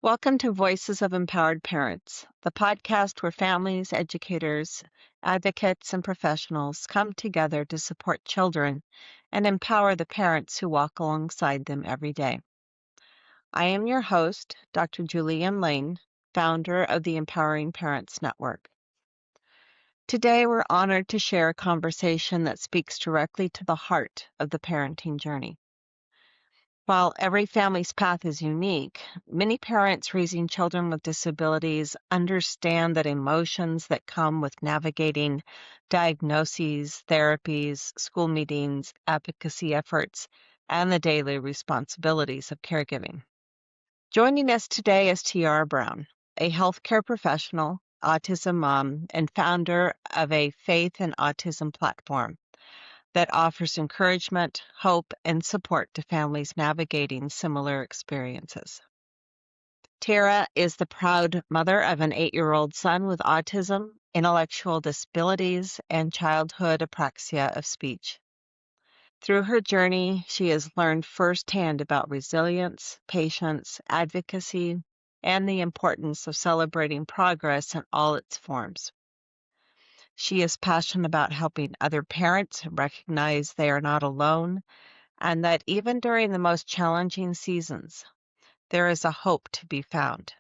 Welcome to Voices of Empowered Parents, the podcast where families, educators, advocates, and professionals come together to support children and empower the parents who walk alongside them every day. I am your host, Dr. Julianne Lane, founder of the Empowering Parents Network. Today, we're honored to share a conversation that speaks directly to the heart of the parenting journey. While every family's path is unique, many parents raising children with disabilities understand that emotions that come with navigating diagnoses, therapies, school meetings, advocacy efforts, and the daily responsibilities of caregiving. Joining us today is Tiara Brown, a healthcare professional, autism mom, and founder of a Faith and Autism platform that offers encouragement, hope, and support to families navigating similar experiences. Tara is the proud mother of an 8-year-old son with autism, intellectual disabilities, and childhood apraxia of speech. Through her journey, she has learned firsthand about resilience, patience, advocacy, and the importance of celebrating progress in all its forms. She is passionate about helping other parents recognize they are not alone and that even during the most challenging seasons, there is a hope to be found.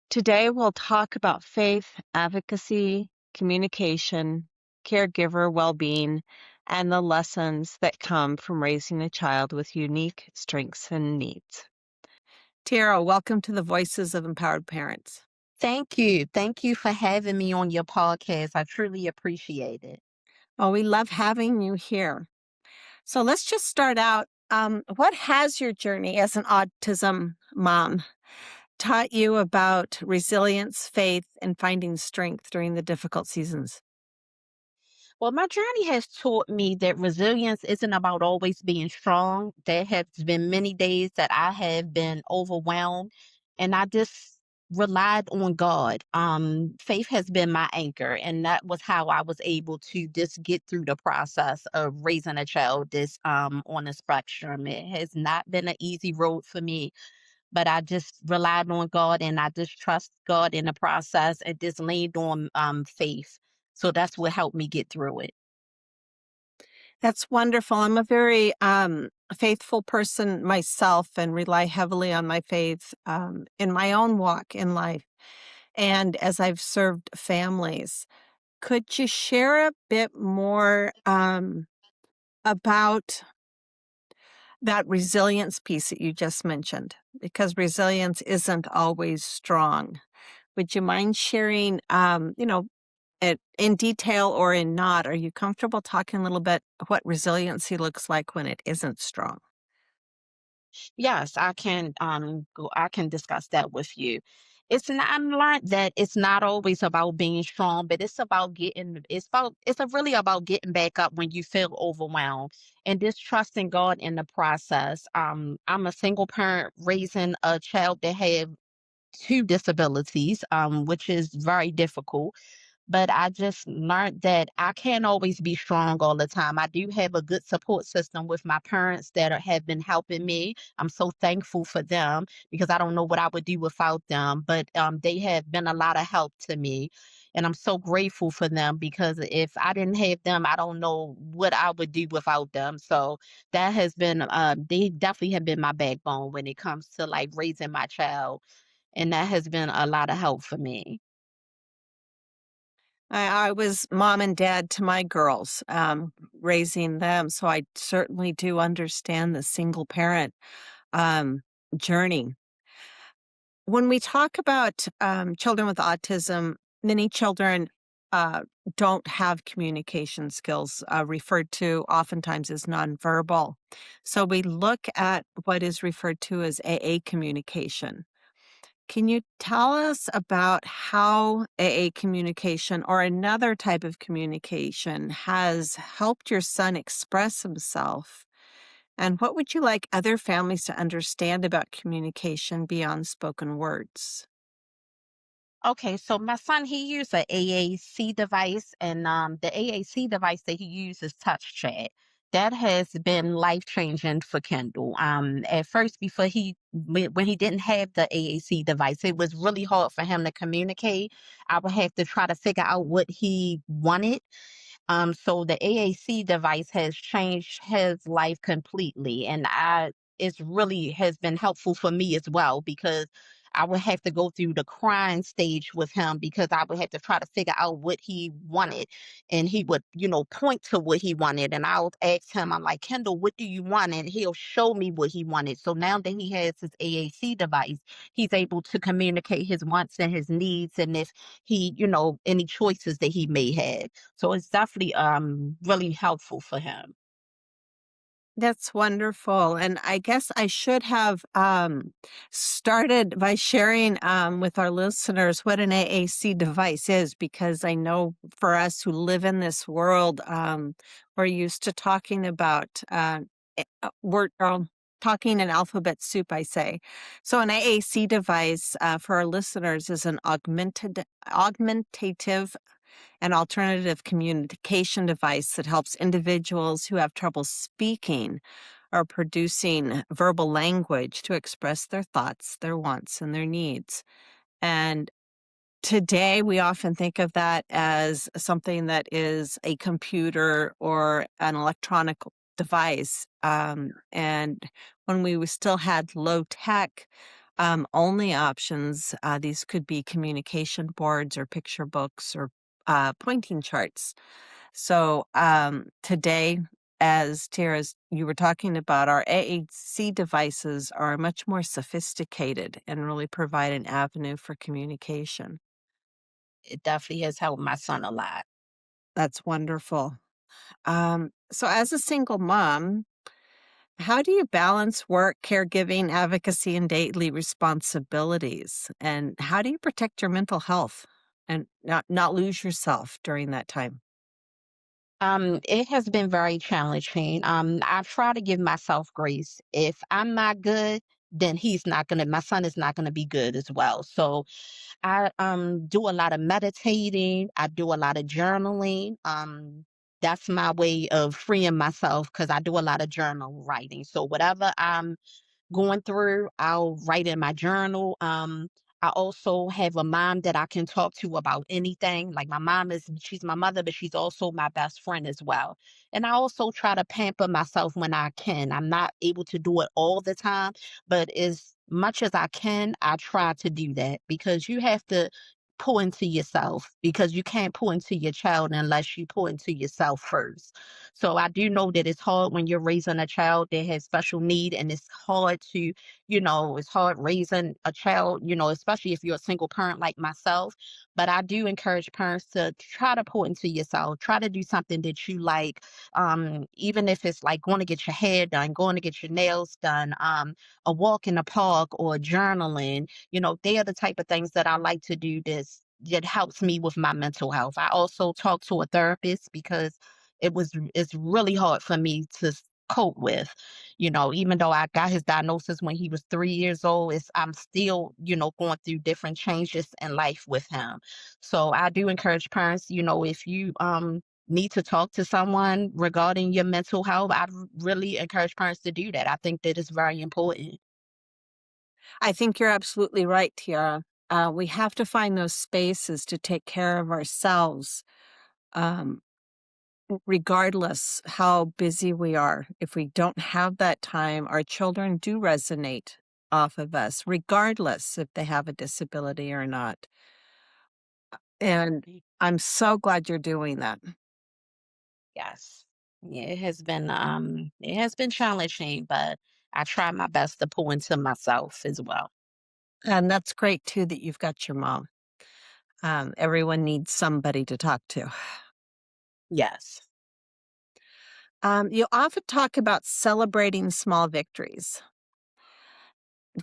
Today, we'll talk about faith, advocacy, communication, caregiver well-being, and the lessons that come from raising a child with unique strengths and needs. Tara, welcome to the Voices of Empowered Parents. Thank you. Thank you for having me on your podcast. I truly appreciate it. Oh, we love having you here. So let's just start out. What has your journey as an autism mom taught you about resilience, faith, and finding strength during the difficult seasons? Well, my journey has taught me that resilience isn't about always being strong. There have been many days that I have been overwhelmed and I just relied on God. Faith has been my anchor, and that was how I was able to just get through the process of raising a child this on the spectrum. It has not been an easy road for me, but I just relied on God and I just trust God in the process and just leaned on faith. So that's what helped me get through it. That's wonderful. I'm a very faithful person myself and rely heavily on my faith in my own walk in life. And as I've served families, could you share a bit more about that resilience piece that you just mentioned? Because resilience isn't always strong. Would you mind sharing, it in detail or in not? Are you comfortable talking a little bit what resiliency looks like when it isn't strong? Yes, I can discuss that with you. It's not I learned that it's not always about being strong, but really about getting back up when you feel overwhelmed and just trusting God in the process. I'm a single parent raising a child that have two disabilities, which is very difficult. But I just learned that I can't always be strong all the time. I do have a good support system with my parents that have been helping me. I'm so thankful for them because I don't know what I would do without them. But they have been a lot of help to me. And I'm so grateful for them because if I didn't have them, I don't know what I would do without them. So that has been, they definitely have been my backbone when it comes to like raising my child. And that has been a lot of help for me. I was mom and dad to my girls, raising them, so I certainly do understand the single parent um, journey. When we talk about children with autism, many children uh, don't have communication skills, referred to oftentimes as nonverbal. So we look at what is referred to as AA communication. Can you tell us about how AA communication or another type of communication has helped your son express himself? And what would you like other families to understand about communication beyond spoken words? Okay, so my son, he used a AAC device, and the AAC device that he uses touch chat. That has been life changing for Kendall. At first, before when he didn't have the AAC device, it was really hard for him to communicate. I would have to try to figure out what he wanted. So the AAC device has changed his life completely, and it's really has been helpful for me as well because I would have to go through the crying stage with him because I would have to try to figure out what he wanted, and he would, point to what he wanted, and I would ask him, I'm like, Kendall, what do you want? And he'll show me what he wanted. So now that he has his AAC device, he's able to communicate his wants and his needs, and if he, any choices that he may have. So it's definitely really helpful for him. That's wonderful. And I guess I should have started by sharing with our listeners what an AAC device is, because I know for us who live in this world, we're used to talking about we're talking in alphabet soup, I say. So an AAC device for our listeners is an augmentative an alternative communication device that helps individuals who have trouble speaking or producing verbal language to express their thoughts, their wants, and their needs. And today, we often think of that as something that is a computer or an electronic device. And when we still had low tech only options, these could be communication boards or picture books or pointing charts. So today, as Tara, as you were talking about, our AAC devices are much more sophisticated and really provide an avenue for communication. It definitely has helped my son a lot. That's wonderful. So, as a single mom, how do you balance work, caregiving, advocacy, and daily responsibilities? And how do you protect your mental health and not lose yourself during that time? It has been very challenging. I try to give myself grace. If I'm not good, then my son is not gonna be good as well. So I do a lot of meditating, I do a lot of journaling. That's my way of freeing myself because I do a lot of journal writing. So whatever I'm going through, I'll write in my journal. I also have a mom that I can talk to about anything. Like she's my mother, but she's also my best friend as well. And I also try to pamper myself when I can. I'm not able to do it all the time, but as much as I can, I try to do that because you have to pour into yourself because you can't pour into your child unless you pour into yourself first. So I do know that it's hard when you're raising a child that has special need, and it's hard to, it's hard raising a child, especially if you're a single parent like myself. But I do encourage parents to try to pour into yourself, try to do something that you like, even if it's like going to get your hair done, going to get your nails done, a walk in the park or journaling. They are the type of things that I like to do that helps me with my mental health. I also talk to a therapist because it's really hard for me to cope with. Even though I got his diagnosis when he was 3 years old, I'm still, going through different changes in life with him. So I do encourage parents, if you need to talk to someone regarding your mental health, I really encourage parents to do that. I think that is very important. I think you're absolutely right, Tiara. We have to find those spaces to take care of ourselves, um, regardless how busy we are. If we don't have that time, our children do resonate off of us, regardless if they have a disability or not. And I'm so glad you're doing that. Yes. Yeah, it has been challenging, but I try my best to pour into myself as well. And that's great too that you've got your mom. Everyone needs somebody to talk to. Yes. You often talk about celebrating small victories.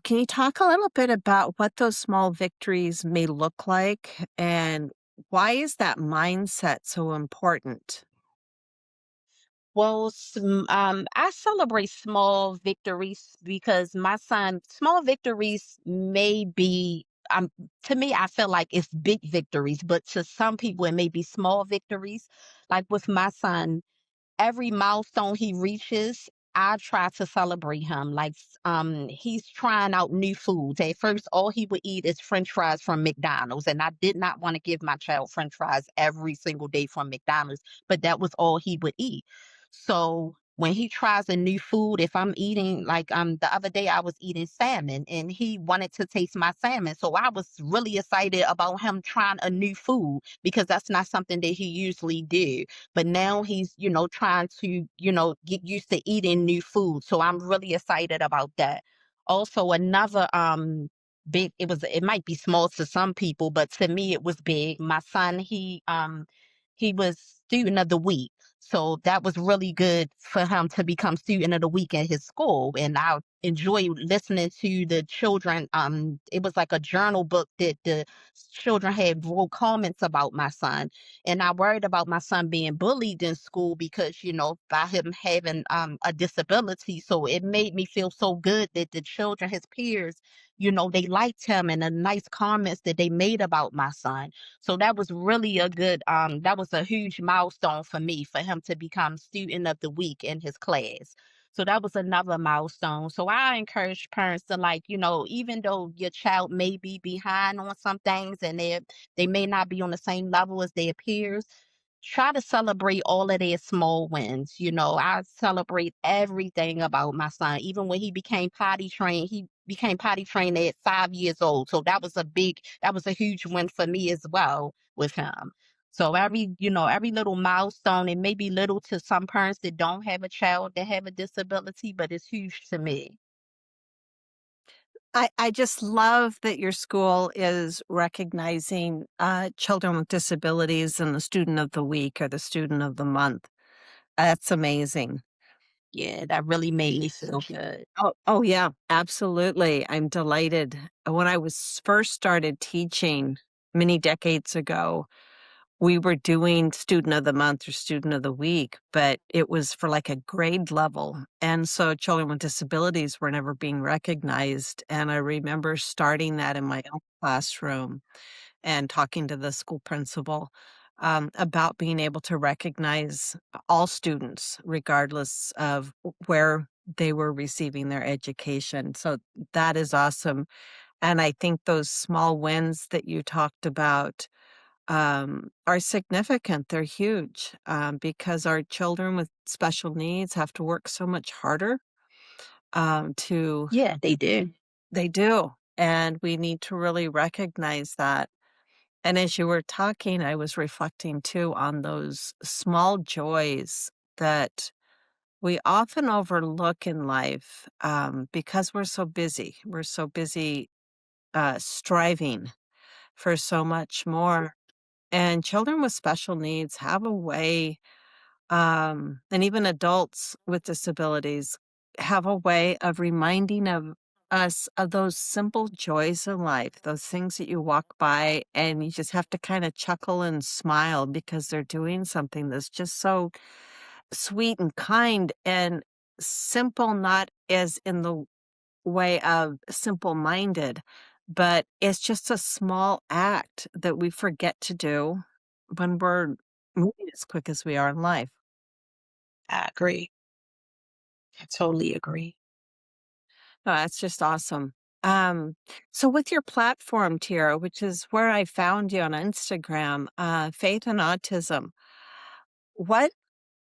Can you talk a little bit about what those small victories may look like and why is that mindset so important? Well, I celebrate small victories because small victories may be, to me, I feel like it's big victories, but to some people, it may be small victories. Like with my son, every milestone he reaches, I try to celebrate him. Like, he's trying out new foods. At first, all he would eat is French fries from McDonald's, and I did not want to give my child French fries every single day from McDonald's, but that was all he would eat. So when he tries a new food, if I'm eating like the other day I was eating salmon and he wanted to taste my salmon. So I was really excited about him trying a new food because that's not something that he usually do. But now he's, trying to, get used to eating new food. So I'm really excited about that. Also another big, it might be small to some people, but to me it was big. My son, he was student of the week. So that was really good for him to become student of the week at his school. And I enjoy listening to the children. It was like a journal book that the children had wrote comments about my son. And I worried about my son being bullied in school because, by him having a disability. So it made me feel so good that the children, his peers, they liked him and the nice comments that they made about my son. So that was really that was a huge milestone for me, for him to become student of the week in his class. So that was another milestone. So I encourage parents to, like, even though your child may be behind on some things and they may not be on the same level as their peers, try to celebrate all of their small wins. I celebrate everything about my son. Even when he became potty trained at 5 years old. So that was a huge win for me as well with him. So every little milestone, it may be little to some parents that don't have a child that have a disability, but it's huge to me. I just love that your school is recognizing children with disabilities and the student of the week or the student of the month. That's amazing. Yeah, that really made me feel good. Oh yeah, absolutely. I'm delighted. When I was first started teaching many decades ago, we were doing student of the month or student of the week, but it was for like a grade level. And so children with disabilities were never being recognized. And I remember starting that in my own classroom and talking to the school principal about being able to recognize all students, regardless of where they were receiving their education. So that is awesome. And I think those small wins that you talked about are significant. They're huge because our children with special needs have to work so much harder to, Yeah, they do. they do. And we need to really recognize that. And as you were talking, I was reflecting too on those small joys that we often overlook in life because we're so busy. We're so busy striving for so much more. And children with special needs have a way, and even adults with disabilities have a way of reminding of us of those simple joys in life, those things that you walk by and you just have to kind of chuckle and smile because they're doing something that's just so sweet and kind and simple, not as in the way of simple minded, but it's just a small act that we forget to do when we're moving as quick as we are in life. I agree. I totally agree. No, that's just awesome. Um, so with your platform, Tira, which is where I found you on Instagram, Faith and Autism, what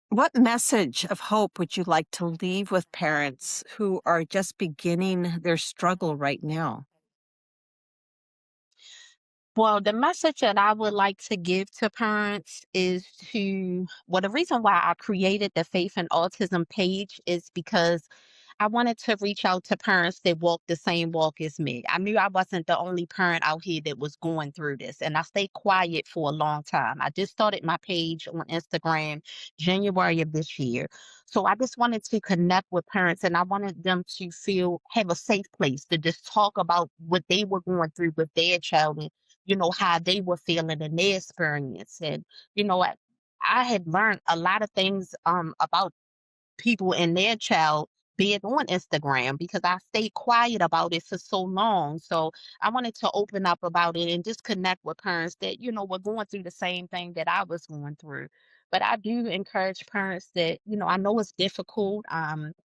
what message of hope would you like to leave with parents who are just beginning their struggle right now? Well, the message that I would like to give to parents is the reason why I created the Faith and Autism page is because I wanted to reach out to parents that walk the same walk as me. I knew I wasn't the only parent out here that was going through this, and I stayed quiet for a long time. I just started my page on Instagram January of this year. So I just wanted to connect with parents and I wanted them to have a safe place to just talk about what they were going through with their child and, how they were feeling in their experience. And, I had learned a lot of things about people and their child big on Instagram because I stayed quiet about it for so long. So I wanted to open up about it and just connect with parents that, were going through the same thing that I was going through. But I do encourage parents that, I know it's difficult.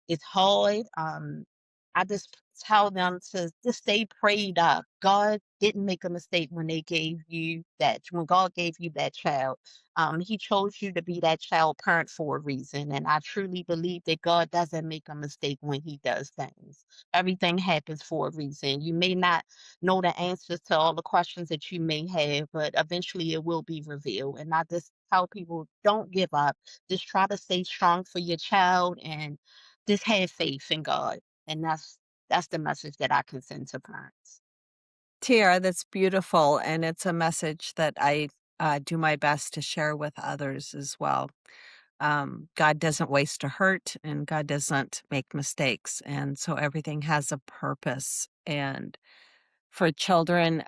It's hard. I just tell them to just stay prayed up. God didn't make a mistake when God gave you that child. He chose you to be that child parent for a reason. And I truly believe that God doesn't make a mistake when he does things. Everything happens for a reason. You may not know the answers to all the questions that you may have, but eventually it will be revealed. And I just tell people, don't give up. Just try to stay strong for your child and just have faith in God. And that's the message that I can send to parents. Tiara, that's beautiful, and it's a message that I do my best to share with others as well. God doesn't waste a hurt, and God doesn't make mistakes, and so everything has a purpose. And for children,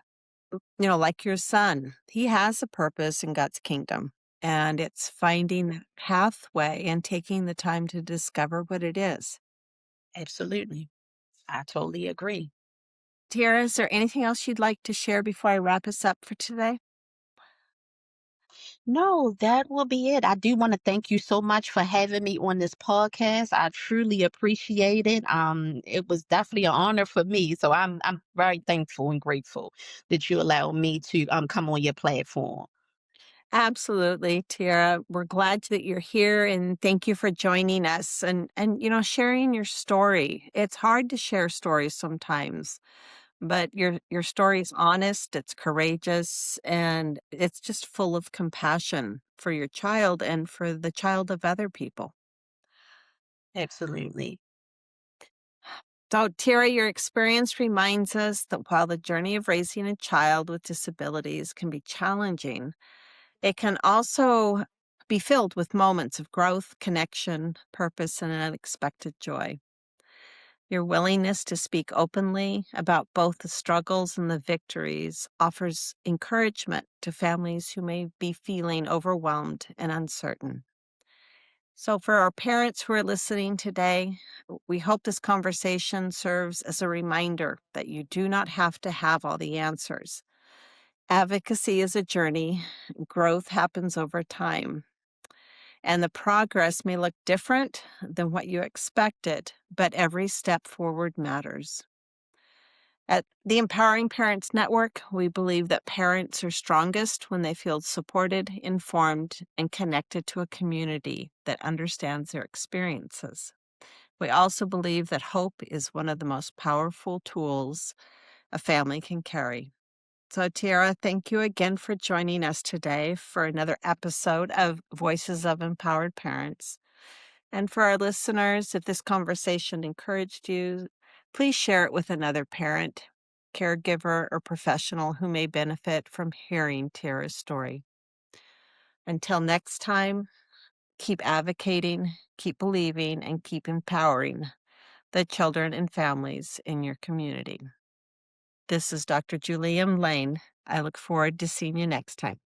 like your son, he has a purpose in God's kingdom, and it's finding that pathway and taking the time to discover what it is. Absolutely. I totally agree. Tiara, is there anything else you'd like to share before I wrap us up for today? No, that will be it. I do want to thank you so much for having me on this podcast. I truly appreciate it. It was definitely an honor for me. So I'm very thankful and grateful that you allowed me to come on your platform. Absolutely, Tiara. We're glad that you're here and thank you for joining us and sharing your story. It's hard to share stories sometimes, but your story is honest, it's courageous, and it's just full of compassion for your child and for the child of other people. Absolutely. So, Tiara, your experience reminds us that while the journey of raising a child with disabilities can be challenging, it can also be filled with moments of growth, connection, purpose, and unexpected joy. Your willingness to speak openly about both the struggles and the victories offers encouragement to families who may be feeling overwhelmed and uncertain. So, for our parents who are listening today, we hope this conversation serves as a reminder that you do not have to have all the answers. Advocacy is a journey, growth happens over time, and the progress may look different than what you expected, but every step forward matters. At the Empowering Parents Network, we believe that parents are strongest when they feel supported, informed, and connected to a community that understands their experiences. We also believe that hope is one of the most powerful tools a family can carry. So, Tiara, thank you again for joining us today for another episode of Voices of Empowered Parents. And for our listeners, if this conversation encouraged you, please share it with another parent, caregiver, or professional who may benefit from hearing Tiara's story. Until next time, keep advocating, keep believing, and keep empowering the children and families in your community. This is Dr. Julie M. Lane. I look forward to seeing you next time.